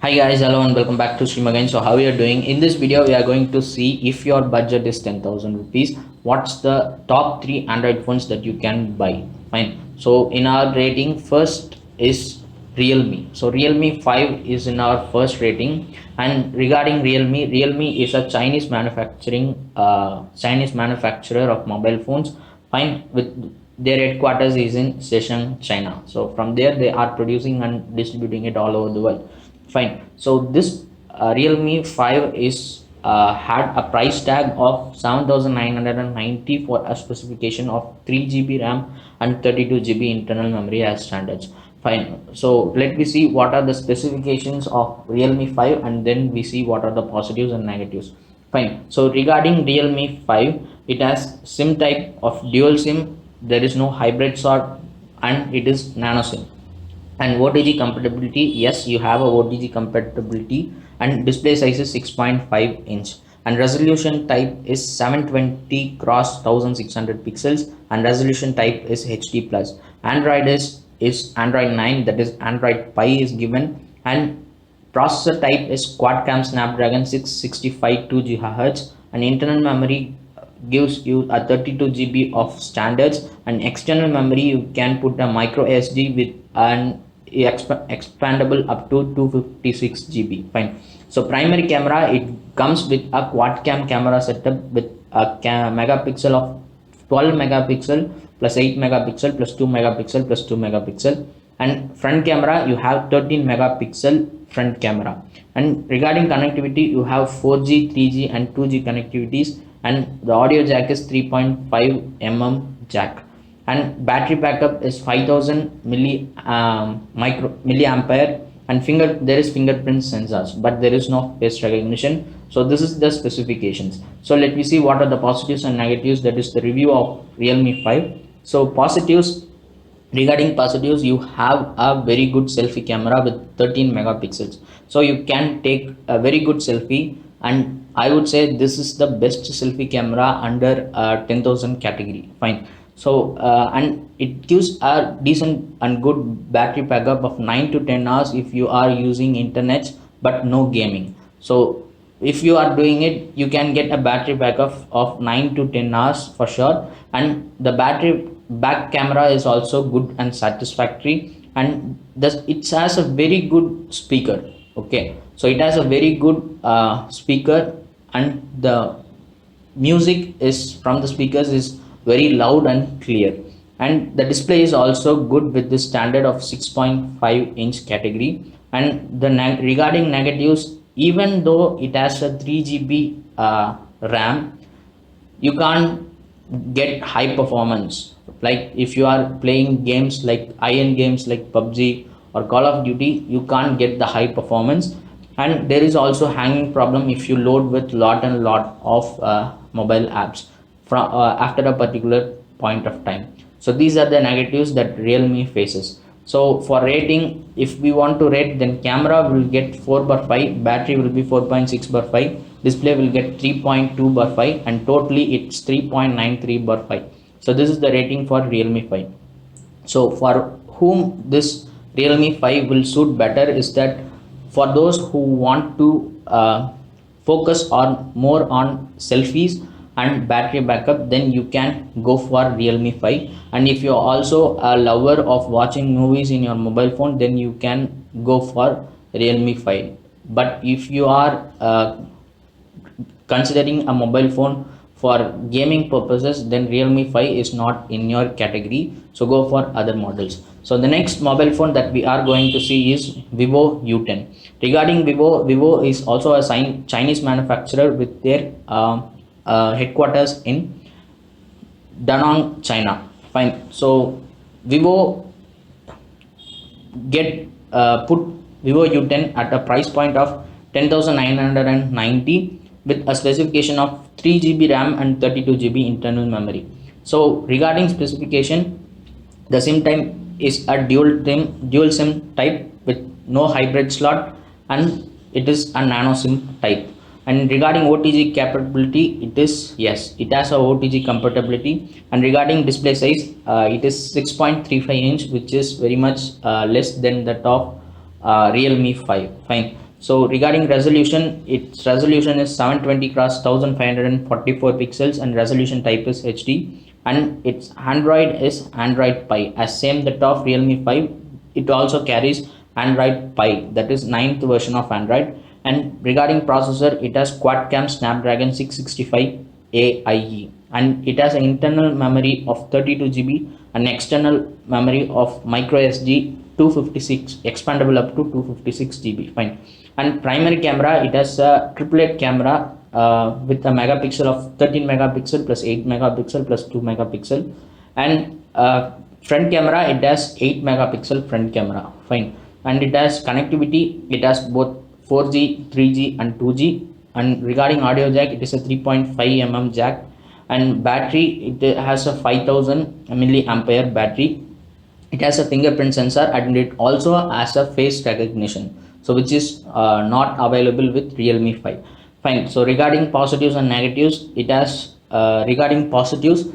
Hi guys, hello and welcome back to stream again. So how you are doing? In this video, we are going to see if your budget is 10,000 rupees, what's the top 3 Android phones that you can buy. Fine. So in our rating, first is Realme. So Realme 5 is in our first rating. And regarding Realme is a Chinese manufacturer of mobile phones. Fine, with their headquarters is in Shenzhen, China. So from there they are producing and distributing it all over the world. Fine. So this Realme 5 is had a price tag of 7,990 for a specification of 3 GB RAM and 32 GB internal memory as standards. Fine. So let me see what are the specifications of Realme 5 and then we see what are the positives and negatives. Fine. So regarding Realme 5, it has SIM type of dual SIM. There is no hybrid slot and it is nano SIM. And OTG compatibility, yes, you have a OTG compatibility, and display size is 6.5 inch, and resolution type is 720 cross 1600 pixels, and resolution type is HD plus. Android is Android 9, that is Android Pie is given, and processor type is quad cam Snapdragon 665 2 GHz, and internal memory gives you a 32 GB of standards, and external memory you can put a micro SD with an expandable up to 256 GB. Fine. So primary camera, it comes with a quad cam camera setup with a megapixel of 12 megapixel plus 8 megapixel plus 2 megapixel plus 2 megapixel, and front camera you have 13 megapixel front camera. And regarding connectivity, you have 4G, 3G and 2G connectivities, and the audio jack is 3.5 mm jack, and battery backup is 5000 milliampere, and there is fingerprint sensors but there is no face recognition. So this is the specifications. So let me see what are the positives and negatives, that is the review of Realme 5. So positives, regarding positives, you have a very good selfie camera with 13 megapixels, so you can take a very good selfie, and I would say this is the best selfie camera under 10,000 category. Fine. So and it gives a decent and good battery backup of 9 to 10 hours if you are using internet but no gaming. So if you are doing it, you can get a battery backup of 9 to 10 hours for sure, and the battery back camera is also good and satisfactory, and it has a very good speaker. Okay, so it has a very good speaker, and the music is from the speakers is very loud and clear, and the display is also good with the standard of 6.5-inch category. And regarding negatives, even though it has a 3 GB RAM, you can't get high performance. Like if you are playing games like high-end games like PUBG or Call of Duty, you can't get the high performance, and there is also hanging problem if you load with lot and lot of mobile apps from after a particular point of time. So these are the negatives that Realme faces. So for rating, if we want to rate, then camera will get 4/5, battery will be 4.6/5, display will get 3.2/5, and totally it's 3.93/5. So this is the rating for Realme 5. So for whom this Realme 5 will suit better is that for those who want to focus on more on selfies and battery backup, then you can go for Realme 5. And if you're also a lover of watching movies in your mobile phone, then you can go for Realme 5. But if you are considering a mobile phone for gaming purposes, then Realme 5 is not in your category, so go for other models. So the next mobile phone that we are going to see is Vivo U10. Regarding Vivo is also a Chinese manufacturer with their headquarters in Danang, China. Fine. So Vivo put Vivo U10 at a price point of 10,990 with a specification of 3 GB RAM and 32 GB internal memory. So regarding specification, the SIM type is a dual SIM type with no hybrid slot, and it is a nano SIM type. And regarding OTG capability, it is, yes, it has a OTG compatibility. And regarding display size, it is 6.35 inch, which is very much less than that of Realme 5. Fine. So regarding resolution, its resolution is 720 cross 1544 pixels and resolution type is HD, and its Android is Android Pie. As same that of Realme 5, it also carries Android Pie, that is ninth version of Android. And regarding processor, it has quad cam Snapdragon 665 AIE, and it has an internal memory of 32 GB and external memory of micro SD 256, expandable up to 256 GB. Fine. And primary camera, it has a triplet camera with a megapixel of 13 megapixel plus 8 megapixel plus 2 megapixel, and front camera, it has 8 megapixel front camera. Fine. And it has connectivity, it has both 4G, 3G and 2G. And regarding audio jack, it is a 3.5 jack. And battery, it has a 5000 milliampere battery. It has a fingerprint sensor and it also has a face recognition, so which is not available with Realme 5. Fine. So regarding positives and negatives, it has regarding positives,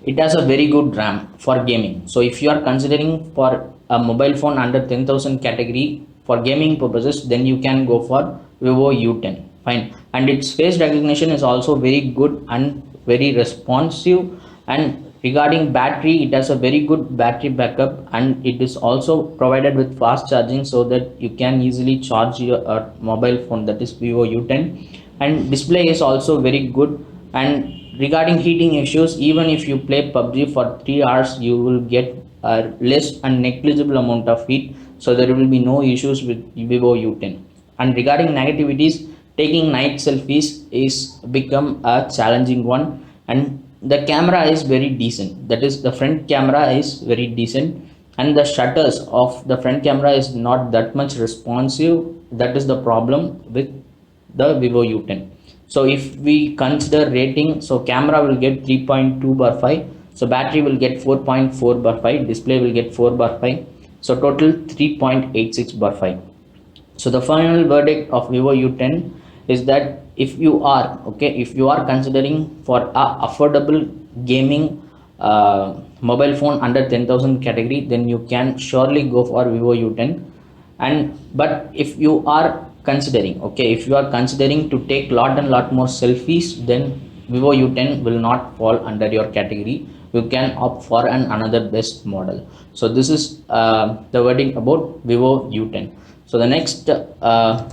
it has a very good RAM for gaming. So if you are considering for a mobile phone under 10,000 category for gaming purposes, then you can go for Vivo U10. Fine. And its face recognition is also very good and very responsive. And regarding battery, it has a very good battery backup and it is also provided with fast charging, so that you can easily charge your mobile phone, that is Vivo U10. And display is also very good. And regarding heating issues, even if you play PUBG for 3 hours, you will get a less and negligible amount of heat, so there will be no issues with Vivo U10. And regarding negativities, taking night selfies is become a challenging one. And the camera is very decent, that is the front camera is very decent, and the shutters of the front camera is not that much responsive. That is the problem with the Vivo U10. So if we consider rating, so camera will get 3.2/5, so battery will get 4.4/5, display will get 4/5, so total 3.86/5. So the final verdict of Vivo U10 is that if you are considering for a affordable gaming mobile phone under 10,000 category, then you can surely go for Vivo U10. And but if you are considering, if you are considering to take lot more selfies, then Vivo U10 will not fall under your category. You can opt for another best model. So this is the wording about Vivo U10. So the next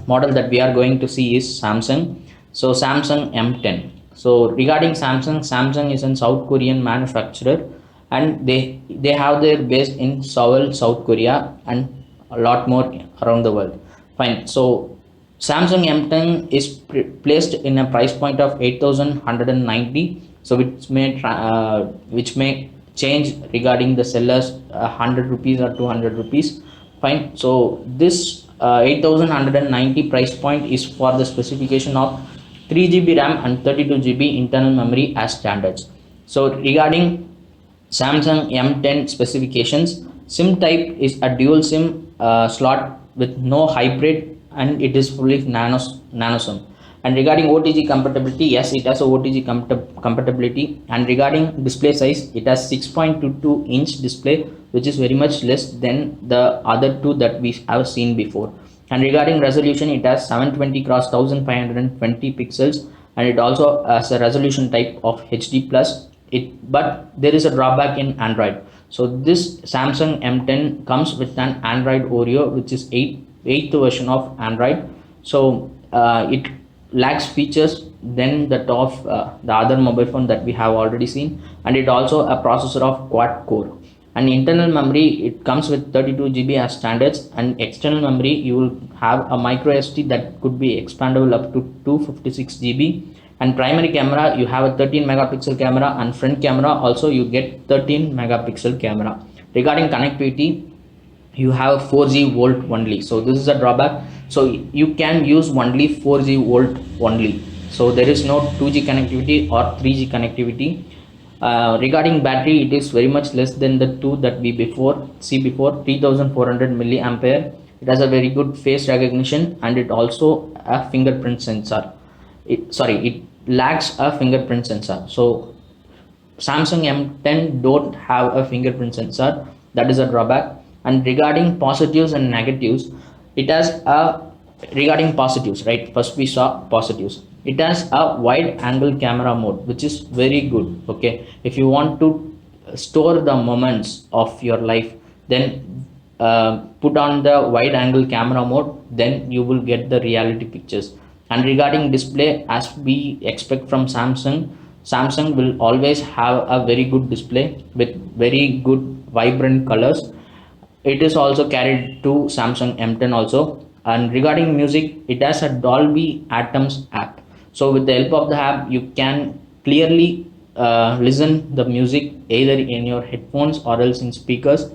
model that we are going to see is Samsung. So Samsung M10. So regarding Samsung, Samsung is a South Korean manufacturer, and they have their base in Seoul, South Korea, and a lot more around the world. Fine. So Samsung M10 is placed in a price point of 8,190. So which may change regarding the sellers 100 rupees or 200 rupees. Fine. So this 8,190 price point is for the specification of 3 GB RAM and 32 GB internal memory as standards. So regarding Samsung M10 specifications, SIM type is a dual SIM slot with no hybrid, and it is fully nano SIM. And regarding OTG compatibility, yes, it has a OTG compatibility. And regarding display size, it has 6.22-inch display, which is very much less than the other two that we have seen before. And regarding resolution, it has 720 cross 1520 pixels, and it also has a resolution type of HD plus. But there is a drawback in Android. So this Samsung M10 comes with an Android Oreo, which is eighth version of Android. So it lacks features than that of the other mobile phone that we have already seen, and it also a processor of quad core. And internal memory, it comes with 32 GB as standards, and external memory you will have a micro SD that could be expandable up to 256 GB. And primary camera, you have a 13 megapixel camera, and front camera also you get 13 megapixel camera. Regarding connectivity, you have 4G volt only, so this is a drawback. So you can use only 4G volt only, so there is no 2G connectivity or 3G connectivity. Regarding battery, it is very much less than the two that we before 3400 milliampere. It has a very good face recognition, and it also a fingerprint sensor. It lacks a fingerprint sensor. So Samsung M10 don't have a fingerprint sensor. That is a drawback. And regarding positives and negatives, it has a regarding positives, right? First we saw positives. It has a wide angle camera mode, which is very good. Okay, if you want to store the moments of your life, then put on the wide angle camera mode, then you will get the reality pictures. And regarding display, as we expect from Samsung will always have a very good display with very good vibrant colors. It is also carried to Samsung M10 also. And regarding music, it has a Dolby Atoms app. So with the help of the app, you can clearly listen the music either in your headphones or else in speakers.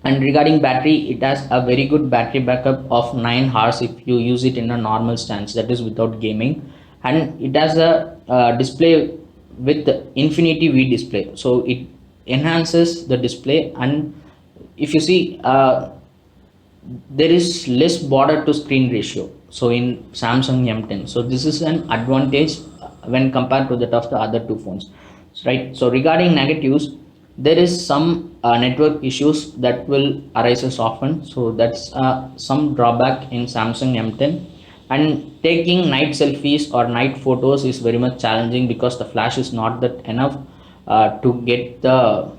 And regarding battery, it has a very good battery backup of 9 hours if you use it in a normal stance, that is without gaming. And it has a display with the infinity V display, so it enhances the display. And if you see, there is less border to screen ratio so in Samsung M10. So this is an advantage when compared to that of the other two phones, right? So regarding negatives, there is some network issues that will arises often, so that's some drawback in Samsung M10. And taking night selfies or night photos is very much challenging because the flash is not that enough to get the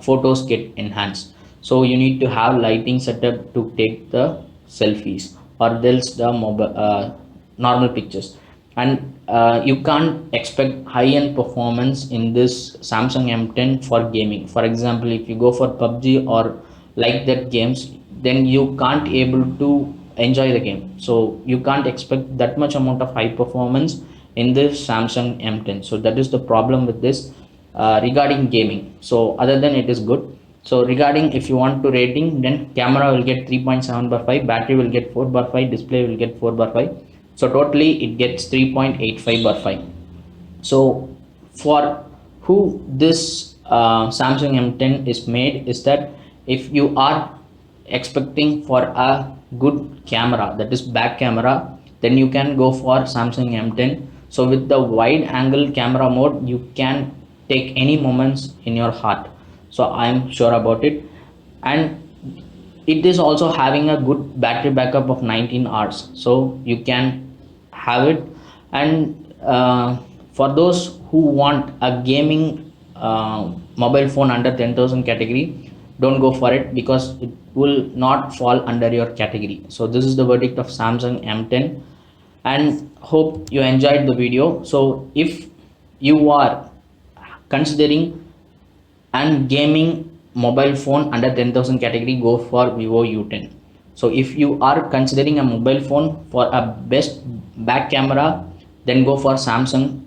photos get enhanced. So you need to have lighting setup to take the selfies or else the mobile normal pictures. And you can't expect high-end performance in this Samsung M10 for gaming. For example, if you go for PUBG or like that games, then you can't able to enjoy the game. So you can't expect that much amount of high performance in this Samsung M10. So that is the problem with this regarding gaming. So other than it is good. So regarding if you want to rating, then camera will get 3.7/5, battery will get 4/5, display will get 4/5. So totally it gets 3.85/5. So for who this Samsung M10 is made is that if you are expecting for a good camera, that is back camera, then you can go for Samsung M10. So with the wide angle camera mode, you can take any moments in your heart. So I am sure about it. And it is also having a good battery backup of 19 hours, so you can have it. And for those who want a gaming mobile phone under 10,000 category, don't go for it because it will not fall under your category. So this is the verdict of Samsung M10, and hope you enjoyed the video. So if you are considering and gaming mobile phone under 10,000 category, go for Vivo U10. So if you are considering a mobile phone for a best back camera, then go for Samsung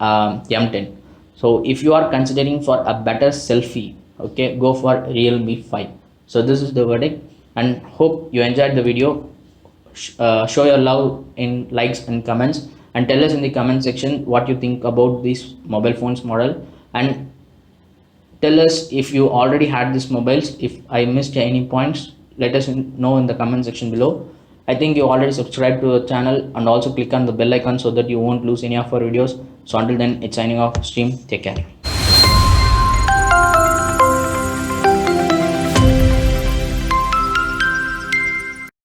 M10. So if you are considering for a better selfie, okay, go for Realme 5. So this is the verdict, and hope you enjoyed the video. Show your love in likes and comments, and tell us in the comment section what you think about this mobile phones model. And tell us if you already had these mobiles. If I missed any points, let us know in the comment section below. I think you already subscribed to the channel, and also click on the bell icon so that you won't lose any of our videos. So until then, it's signing off. Stream, take care.